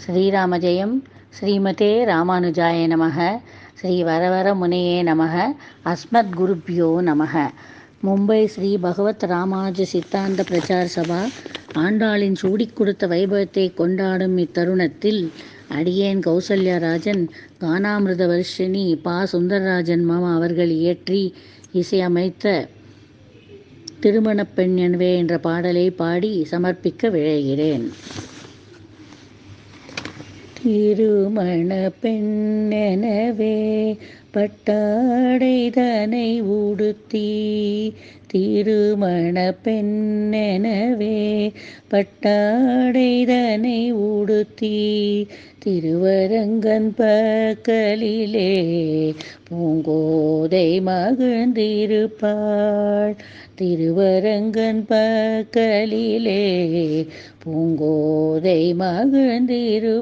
ஸ்ரீராம ஜெயம். ஸ்ரீமதே ராமானுஜாய நமக. ஸ்ரீ வரவர முனையே நமக. அஸ்மத் குருப்யோ நமக. மும்பை ஸ்ரீ பகவத் ராமானுஜ சித்தாந்த பிரச்சார சபா ஆண்டாளின் சூடிக் கொடுத்த வைபவத்தை கொண்டாடும் இத்தருணத்தில் அடியேன் கௌசல்யராஜன் கானாமிருத வர்ஷினி பா சுந்தரராஜன் மாமா அவர்கள் இயற்றி இசையமைத்த திருமணப் பெண் எனவே என்ற பாடலை பாடி சமர்ப்பிக்க விழைகிறேன். திருமண பெண்ணெனவே பட்டாடைதனை உடுத்தி, திருமண பெண்ணெனவே பட்டாடைதனை உடுத்தி, திருவரங்கன் பக்கலிலே பூங்கோதை மகிழ்ந்திருப்பாள். திருவரங்கன் பக்கலிலே பூங்கோதை மகிழ்ந்திருப்பாள்.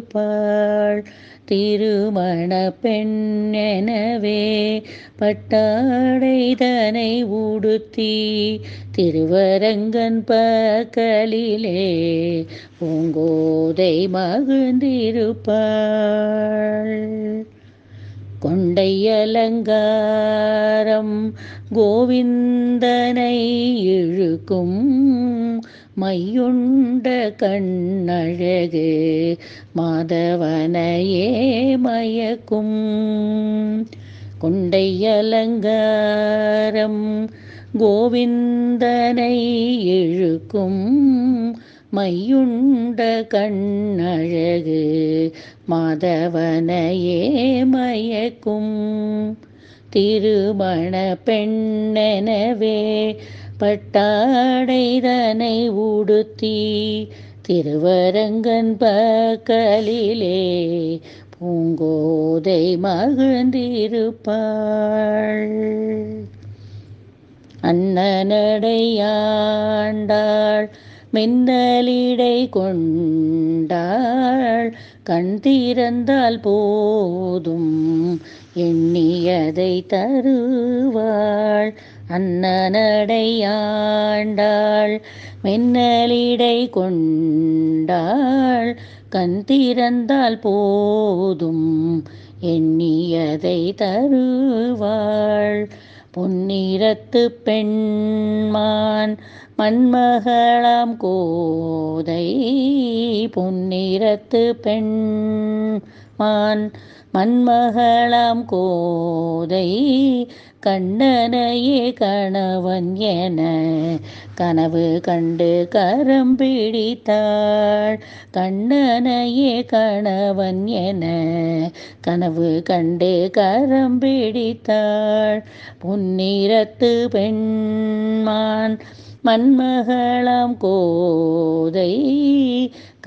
திருமண பெண்ணெனவே பட்டாடைதனை உடுத்தி, திருவரங்கன் பக்கலிலே பூங்கோதை மகிழ்ந்திருப்பாள். கொண்டை அலங்காரம் கோவிந்தனை இழுக்கும், மையுண்ட கண்ணழகு மாதவனையே மயக்கும். கொண்டை அலங்காரம் கோவிந்தனை இழுக்கும், மையுண்ட கண்ணழகு மாதவனையே மயக்கும். திருமண பெண்ணெனவே பட்டாடைதனை உடுத்தி, திருவரங்கன் பக்கலிலே பூங்கோதை மகிழ்ந்திருப்பாள். அன்னநடையாண்டாள் மின்னலிடை கொண்டாள், கண் திறந்தால் போதும் எண்ணியதை தருவாள். அன்னநடையாண்டாள் மின்னலிடை கொண்டாள், கண் திறந்தால் போதும் எண்ணியதை தருவாள். பொன்னிறத்து பெண்மான் மண்மகளாம் கோதை, பொன்னிறத்து பெண்மான் மண்மகளாம் கோதை, கண்ணனையே கணவன் என கனவு கண்டு கரம் பிடித்தாள். கண்ணனையே கணவன் என கனவு கண்டு கரம் பிடித்தாள். பொன்னிறத்து பெண்மான் மண்மகளாம் கோதை,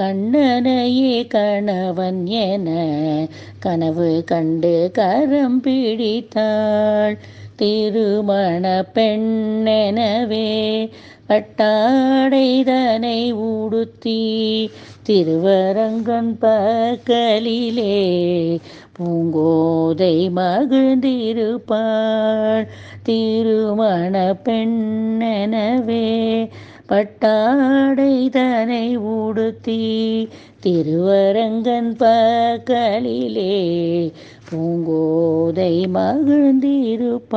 கண்ணனையே கணவன் என கனவு கண்டு கரம் பிடித்தாள். திருமண பெண்ணெனவே பட்டாடைதனை உடுத்தி, திருவரங்கன் பக்கலிலே பூங்கோதை மகிழ்ந்திருப்பாள். திருமண பெண்ணெனவே பட்டாடைதனை உடுத்தி, திருவரங்கன் பக்கலிலே பூங்கோதை மகிழ்ந்திருப்பாள்.